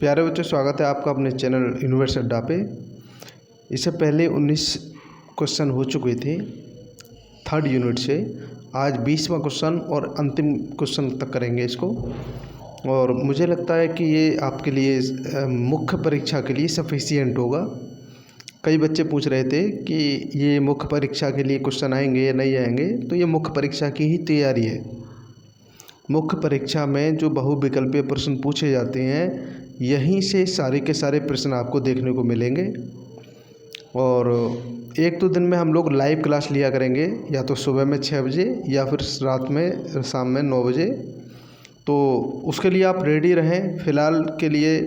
प्यारे बच्चों, स्वागत है आपका अपने चैनल यूनिवर्स अड्डा पे। इससे पहले 19 क्वेश्चन हो चुके थे थर्ड यूनिट से। आज 20वां क्वेश्चन और अंतिम क्वेश्चन तक करेंगे इसको। और मुझे लगता है कि ये आपके लिए मुख्य परीक्षा के लिए सफिशिएंट होगा। कई बच्चे पूछ रहे थे कि ये मुख्य परीक्षा के लिए क्वेश्चन आएंगे या नहीं आएंगे, तो ये मुख्य परीक्षा की ही तैयारी है। मुख्य परीक्षा में जो बहुविकल्पीय प्रश्न पूछे जाते हैं, यहीं से सारे के सारे प्रश्न आपको देखने को मिलेंगे। और एक दो दिन में हम लोग लाइव क्लास लिया करेंगे, या तो सुबह में 6 बजे या फिर रात में शाम में 9 बजे। तो उसके लिए आप रेडी रहें। फ़िलहाल के लिए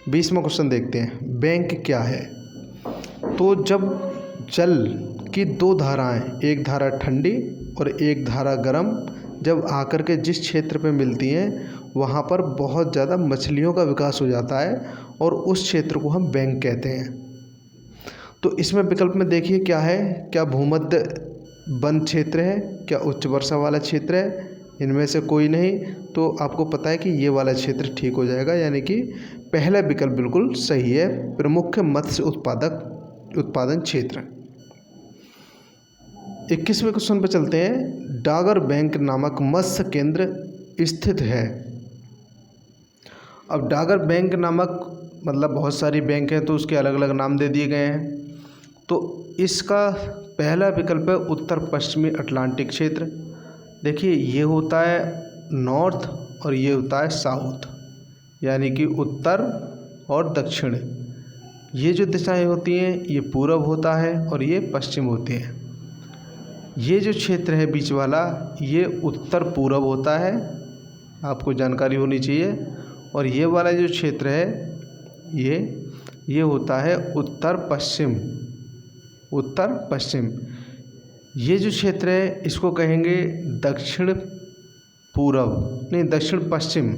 20वां क्वेश्चन देखते हैं। बैंक क्या है? तो जब जल की दो धाराएं, एक धारा ठंडी और एक धारा गर्म, जब आकर के जिस क्षेत्र पे मिलती हैं, वहाँ पर बहुत ज़्यादा मछलियों का विकास हो जाता है और उस क्षेत्र को हम बैंक कहते हैं। तो इसमें विकल्प में देखिए क्या है। क्या भूमध्य वन क्षेत्र है? क्या उच्च वर्षा वाला क्षेत्र है? इनमें से कोई नहीं। तो आपको पता है कि ये वाला क्षेत्र ठीक हो जाएगा, यानी कि पहला विकल्प बिल्कुल सही है। प्रमुख मत्स्य उत्पादन क्षेत्र। 21वें क्वेश्चन पर चलते हैं। डागर बैंक नामक मत्स्य केंद्र स्थित है। अब डागर बैंक नामक मतलब बहुत सारी बैंक हैं, तो उसके अलग अलग नाम दे दिए गए हैं। तो इसका पहला विकल्प है उत्तर पश्चिमी अटलांटिक क्षेत्र। देखिए, ये होता है नॉर्थ और ये होता है साउथ, यानी कि उत्तर और दक्षिण। ये जो दिशाएं होती हैं, ये पूरब होता है और ये पश्चिम होते हैं। ये जो क्षेत्र है बीच वाला, ये उत्तर पूरब होता है, आपको जानकारी होनी चाहिए। और ये वाला जो क्षेत्र है, ये होता है उत्तर पश्चिम। उत्तर पश्चिम ये जो क्षेत्र है, इसको कहेंगे दक्षिण पूरब, नहीं दक्षिण पश्चिम।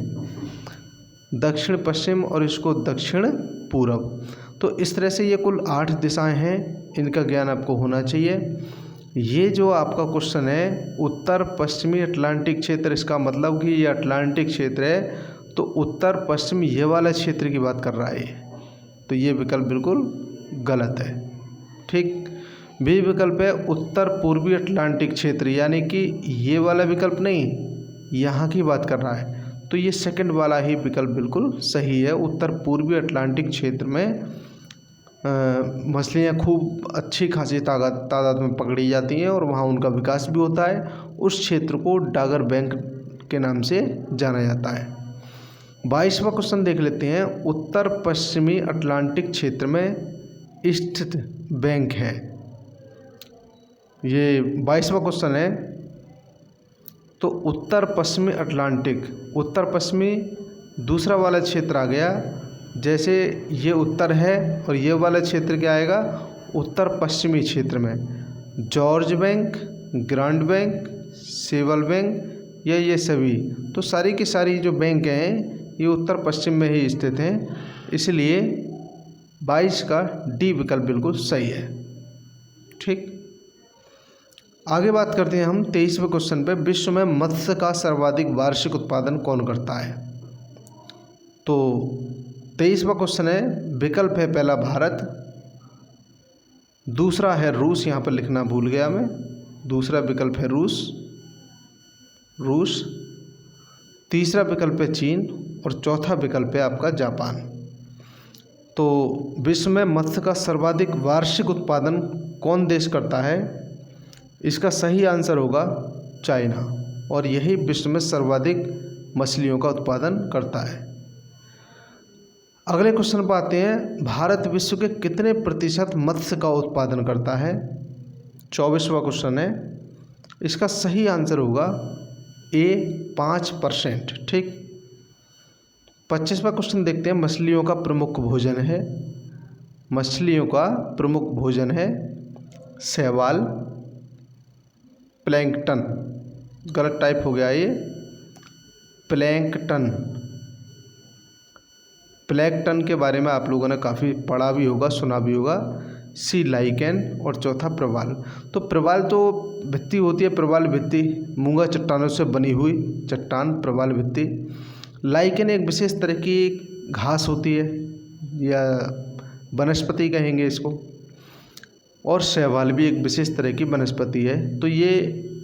दक्षिण पश्चिम और इसको दक्षिण पूरब। तो इस तरह से ये कुल 8 दिशाएं हैं, इनका ज्ञान आपको होना चाहिए। ये जो आपका क्वेश्चन है उत्तर पश्चिमी अटलांटिक क्षेत्र, इसका मतलब कि ये अटलांटिक क्षेत्र है, तो उत्तर पश्चिम ये वाला क्षेत्र की बात कर रहा है। तो ये विकल्प बिल्कुल गलत है। ठीक। बी विकल्प है उत्तर पूर्वी अटलांटिक क्षेत्र, यानी कि ये वाला विकल्प नहीं, यहाँ की बात कर रहा है। तो ये सेकंड वाला ही विकल्प बिल्कुल सही है। उत्तर पूर्वी अटलांटिक क्षेत्र में मछलियाँ खूब अच्छी खासी तादाद में पकड़ी जाती हैं और वहाँ उनका विकास भी होता है। उस क्षेत्र को डागर बैंक के नाम से जाना जाता है। 22वां क्वेश्चन देख लेते हैं। उत्तर पश्चिमी अटलांटिक क्षेत्र में स्थित बैंक है। ये 22वां क्वेश्चन है। तो उत्तर पश्चिमी अटलांटिक, उत्तर पश्चिमी दूसरा वाला क्षेत्र आ गया। जैसे ये उत्तर है और ये वाला क्षेत्र क्या आएगा, उत्तर पश्चिमी क्षेत्र में George Bank, Grand Bank, Sable Bank, ये सभी, तो सारी की सारी जो बैंक हैं ये उत्तर पश्चिम में ही स्थित हैं। इसलिए 22 का डी विकल्प बिल्कुल सही है। ठीक। आगे बात करते हैं हम 23वें क्वेश्चन पे। विश्व में मत्स्य का सर्वाधिक वार्षिक उत्पादन कौन करता है? तो 23वां क्वेश्चन है, विकल्प है पहला भारत, दूसरा है रूस, यहाँ पर लिखना भूल गया मैं, दूसरा विकल्प है रूस, तीसरा विकल्प है चीन और चौथा विकल्प है आपका जापान। तो विश्व में मत्स्य का सर्वाधिक वार्षिक उत्पादन कौन देश करता है? इसका सही आंसर होगा चाइना, और यही विश्व में सर्वाधिक मछलियों का उत्पादन करता है। अगले क्वेश्चन पर आते हैं। भारत विश्व के कितने प्रतिशत मत्स्य का उत्पादन करता है? 24वां क्वेश्चन है। इसका सही आंसर होगा ए 5%। ठीक। 25वां क्वेश्चन देखते हैं। मछलियों का प्रमुख भोजन है। मछलियों का प्रमुख भोजन है शैवाल, प्लैंकटन, गलत टाइप हो गया ये, प्लैंकटन। प्लैंकटन के बारे में आप लोगों ने काफ़ी पढ़ा भी होगा, सुना भी होगा। सी लाइकेन और चौथा प्रवाल। तो प्रवाल तो भित्ति होती है, प्रवाल भित्ति, मूंगा चट्टानों से बनी हुई चट्टान प्रवाल भित्ति। लाइकेन एक विशेष तरह की घास होती है या वनस्पति कहेंगे इसको, और शैवाल भी एक विशेष तरह की वनस्पति है। तो ये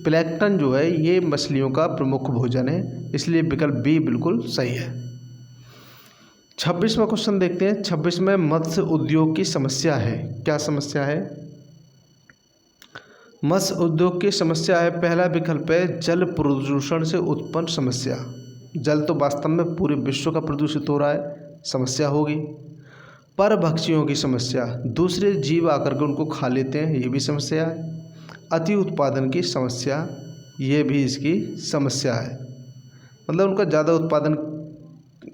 प्लैंक्टन जो है ये मछलियों का प्रमुख भोजन है, इसलिए विकल्प बी बिल्कुल सही है। 26वां क्वेश्चन देखते हैं। 26 में मत्स्य उद्योग की समस्या है। क्या समस्या है? मत्स्य उद्योग की समस्या है, पहला विकल्प है जल प्रदूषण से उत्पन्न समस्या। जल तो वास्तव में पूरे विश्व का प्रदूषित हो रहा है, समस्या होगी। परभक्षियों की समस्या, दूसरे जीव आकर के उनको खा लेते हैं, ये भी समस्या है। अति उत्पादन की समस्या, ये भी इसकी समस्या है, मतलब उनका ज़्यादा उत्पादन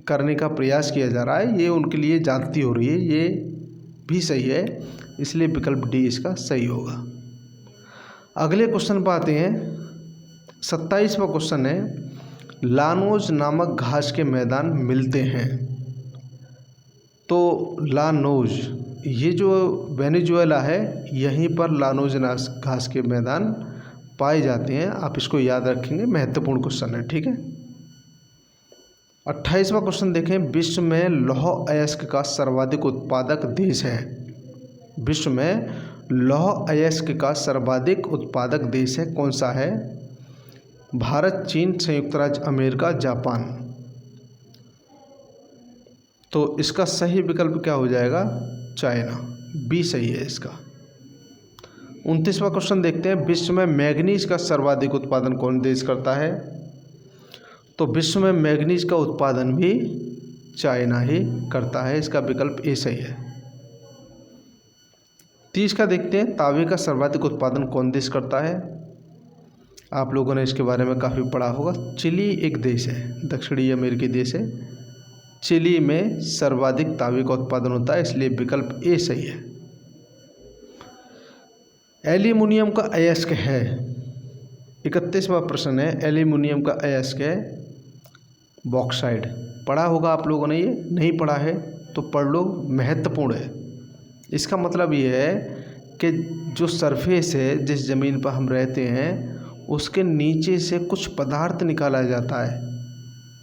करने का प्रयास किया जा रहा है, ये उनके लिए ज़्यादती हो रही है, ये भी सही है, इसलिए विकल्प डी इसका सही होगा। अगले क्वेश्चन पर आते हैं। 27वां क्वेश्चन है, लानोज नामक घास के मैदान मिलते हैं। तो लानोज, ये जो वेनेजुएला है यहीं पर लानोज घास के मैदान पाए जाते हैं, आप इसको याद रखेंगे, महत्वपूर्ण क्वेश्चन है, ठीक है। 28वां क्वेश्चन देखें। विश्व में लौह अयस्क का सर्वाधिक उत्पादक देश है। विश्व में लौह अयस्क का सर्वाधिक उत्पादक देश है, कौन सा है? भारत, चीन, संयुक्त राज्य अमेरिका, जापान। तो इसका सही विकल्प क्या हो जाएगा? चाइना, बी सही है इसका। 29वां क्वेश्चन देखते हैं। विश्व में मैग्नीज का सर्वाधिक उत्पादन कौन देश करता है? तो विश्व में मैग्नीज का उत्पादन भी चाइना ही करता है, इसका विकल्प ए सही है। 30 का देखते हैं। तांबे का सर्वाधिक उत्पादन कौन देश करता है? आप लोगों ने इसके बारे में काफ़ी पढ़ा होगा। चिली एक देश है, दक्षिणी अमेरिकी देश है, चिली में सर्वाधिक तांबे का उत्पादन होता है, इसलिए विकल्प ए सही है। एल्यूमिनियम का अयस्क है। 31वां प्रश्न है, एल्यूमिनियम का अयस्क है बॉक्साइट। पढ़ा होगा आप लोगों ने, ये नहीं पढ़ा है तो पढ़ लो, महत्वपूर्ण है। इसका मतलब ये है कि जो सरफेस है, जिस ज़मीन पर हम रहते हैं, उसके नीचे से कुछ पदार्थ निकाला जाता है।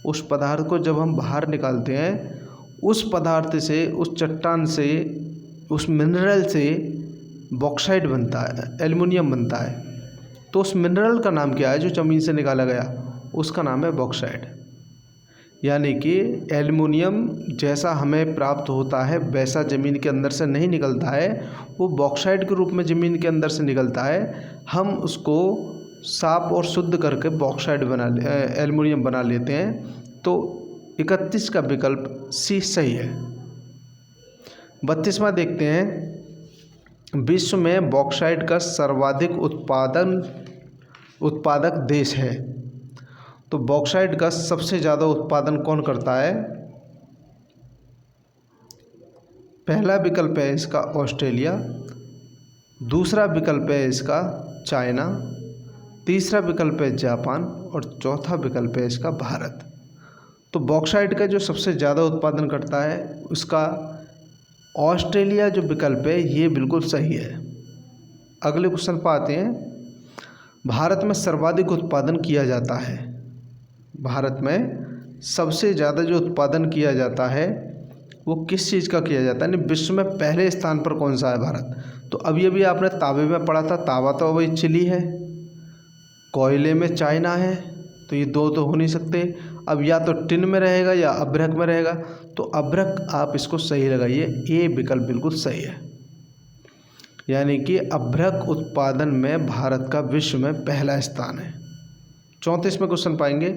उस पदार्थ को जब हम बाहर निकालते हैं, उस पदार्थ से, उस चट्टान से, उस मिनरल से बॉक्साइट बनता है, एल्युमिनियम बनता है। तो उस मिनरल का नाम क्या है जो ज़मीन से निकाला गया? उसका नाम है बॉक्साइट। यानी कि एल्युमिनियम जैसा हमें प्राप्त होता है वैसा ज़मीन के अंदर से नहीं निकलता है, वो बॉक्साइट के रूप में ज़मीन के अंदर से निकलता है। हम उसको साफ और शुद्ध करके बॉक्साइट एल्युमिनियम बना लेते हैं। तो 31 का विकल्प सी सही है। 32वां देखते हैं। विश्व में बॉक्साइट का सर्वाधिक उत्पादक देश है। तो बॉक्साइट का सबसे ज़्यादा उत्पादन कौन करता है? पहला विकल्प है इसका ऑस्ट्रेलिया, दूसरा विकल्प है इसका चाइना, तीसरा विकल्प है जापान और चौथा विकल्प है इसका भारत। तो बॉक्साइट का जो सबसे ज़्यादा उत्पादन करता है उसका ऑस्ट्रेलिया जो विकल्प है ये बिल्कुल सही है। अगले क्वेश्चन पर आते हैं। भारत में सर्वाधिक उत्पादन किया जाता है। भारत में सबसे ज़्यादा जो उत्पादन किया जाता है वो किस चीज़ का किया जाता है, यानी विश्व में पहले स्थान पर कौन सा है भारत? तो अभी आपने तांबे में पढ़ा था, तांबा तो वही चिली है, कोयले में चाइना है, तो ये दो तो हो नहीं सकते। अब या तो टिन में रहेगा या अभ्रक में रहेगा, तो अभ्रक आप इसको सही लगाइए, ये विकल्प बिल्कुल सही है। यानी कि अभ्रक उत्पादन में भारत का विश्व में पहला स्थान है। 34 में क्वेश्चन पाएंगे।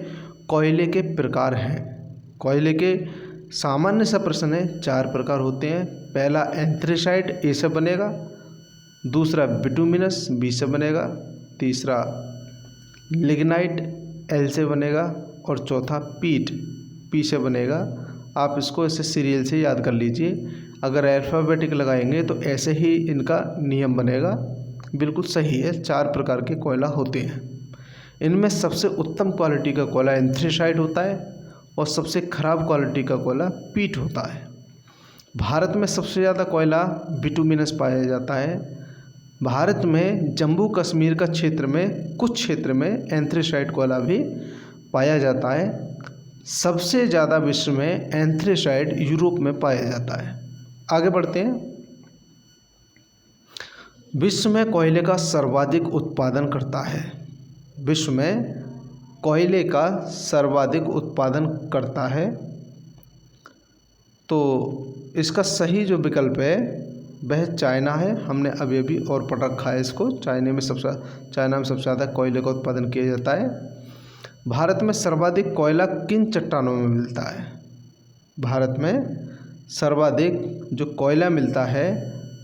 कोयले के प्रकार हैं। कोयले के सामान्य सा प्रश्न है, 4 प्रकार होते हैं। पहला एंथ्रेसाइट, ए से बनेगा, दूसरा बिटुमिनस, बी से बनेगा, तीसरा लिग्नाइट, एल से बनेगा और चौथा पीट, पी से बनेगा। आप इसको ऐसे सीरियल से याद कर लीजिए। अगर अल्फ़ाबेटिक लगाएंगे तो ऐसे ही इनका नियम बनेगा। बिल्कुल सही है, 4 प्रकार के कोयला होते हैं। इनमें सबसे उत्तम क्वालिटी का कोयला एंथ्रेसाइट होता है और सबसे ख़राब क्वालिटी का कोयला पीट होता है। भारत में सबसे ज़्यादा कोयला बिटुमिनस पाया जाता है। भारत में जम्मू कश्मीर का क्षेत्र में कुछ क्षेत्र में एंथ्रेसाइट कोयला भी पाया जाता है। सबसे ज़्यादा विश्व में एंथ्रेसाइट यूरोप में पाया जाता है। आगे बढ़ते हैं। विश्व में कोयले का सर्वाधिक उत्पादन करता है। विश्व में कोयले का सर्वाधिक उत्पादन करता है, तो इसका सही जो विकल्प है वह चाइना है। हमने अभी अभी और पढ़ रखा है इसको। चाइना में सबसे ज़्यादा कोयले का उत्पादन किया जाता है। भारत में सर्वाधिक कोयला किन चट्टानों में मिलता है? भारत में सर्वाधिक जो कोयला मिलता है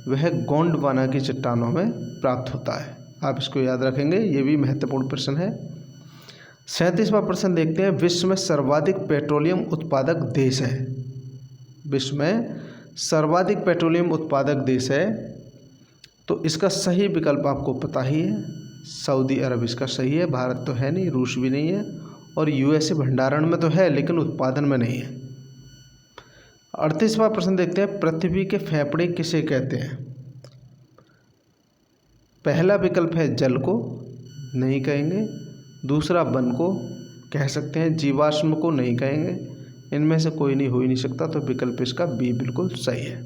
वह गोंडवाना की चट्टानों में प्राप्त होता है। आप इसको याद रखेंगे, ये भी महत्वपूर्ण प्रश्न है। 37वां प्रश्न देखते हैं। विश्व में सर्वाधिक पेट्रोलियम उत्पादक देश है। विश्व में सर्वाधिक पेट्रोलियम उत्पादक देश है, तो इसका सही विकल्प आपको पता ही है, सऊदी अरब इसका सही है। भारत तो है नहीं, रूस भी नहीं है, और यूएसए भंडारण में तो है लेकिन उत्पादन में नहीं है। 38वां प्रश्न देखते हैं। पृथ्वी के फेफड़े किसे कहते हैं? पहला विकल्प है जल को, नहीं कहेंगे। दूसरा वन को कह सकते हैं, जीवाश्म को नहीं कहेंगे। इनमें से कोई नहीं, हो ही नहीं सकता, तो विकल्प इसका बी बिल्कुल सही है।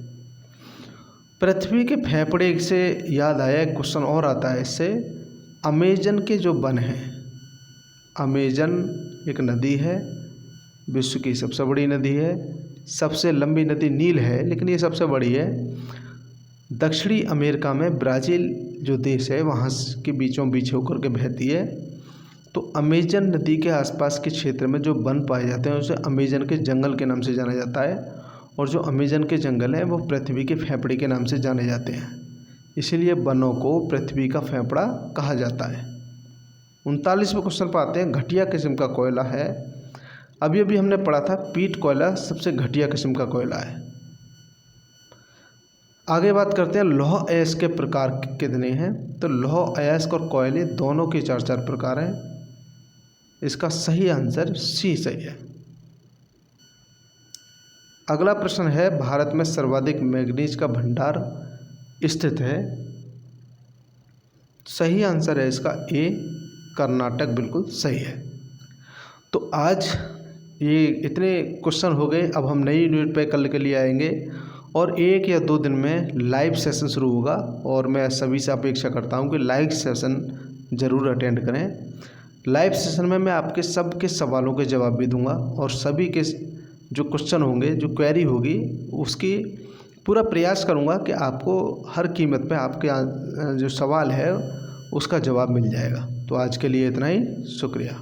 पृथ्वी के फेफड़े से याद आया, एक क्वेश्चन और आता है इससे। अमेजन के जो वन हैं, अमेजन एक नदी है, विश्व की सबसे बड़ी नदी है। सबसे लंबी नदी नील है, लेकिन ये सबसे बड़ी है। दक्षिणी अमेरिका में ब्राज़ील जो देश है वहाँ के बीचों बीच होकर के बहती है। तो अमेजन नदी के आसपास के क्षेत्र में जो वन पाए जाते हैं उसे अमेजन के जंगल के नाम से जाना जाता है, और जो अमेजन के जंगल हैं वो पृथ्वी के फेफड़े के नाम से जाने जाते हैं। इसीलिए वनों को पृथ्वी का फेफड़ा कहा जाता है। 39वें क्वेश्चन पर आते हैं। घटिया किस्म का कोयला है। अभी अभी हमने पढ़ा था पीट कोयला सबसे घटिया किस्म का कोयला है। आगे बात करते हैं लौह अयस्क के प्रकार कितने हैं। तो लौह अयस्क और कोयले दोनों के 4 प्रकार हैं। इसका सही आंसर सी सही है। अगला प्रश्न है। भारत में सर्वाधिक मैग्नीज का भंडार स्थित है। सही आंसर है इसका ए, कर्नाटक बिल्कुल सही है। तो आज ये इतने क्वेश्चन हो गए। अब हम नई यूनिट पे कल के लिए आएंगे, और 1 या 2 दिन में लाइव सेशन शुरू होगा, और मैं सभी से अपेक्षा करता हूँ कि लाइव सेशन ज़रूर अटेंड करें। लाइव सेशन में मैं आपके सबके सवालों के जवाब भी दूंगा, और सभी के जो क्वेश्चन होंगे, जो क्वेरी होगी, उसकी पूरा प्रयास करूंगा कि आपको हर कीमत पे आपके जो सवाल है उसका जवाब मिल जाएगा। तो आज के लिए इतना ही, शुक्रिया।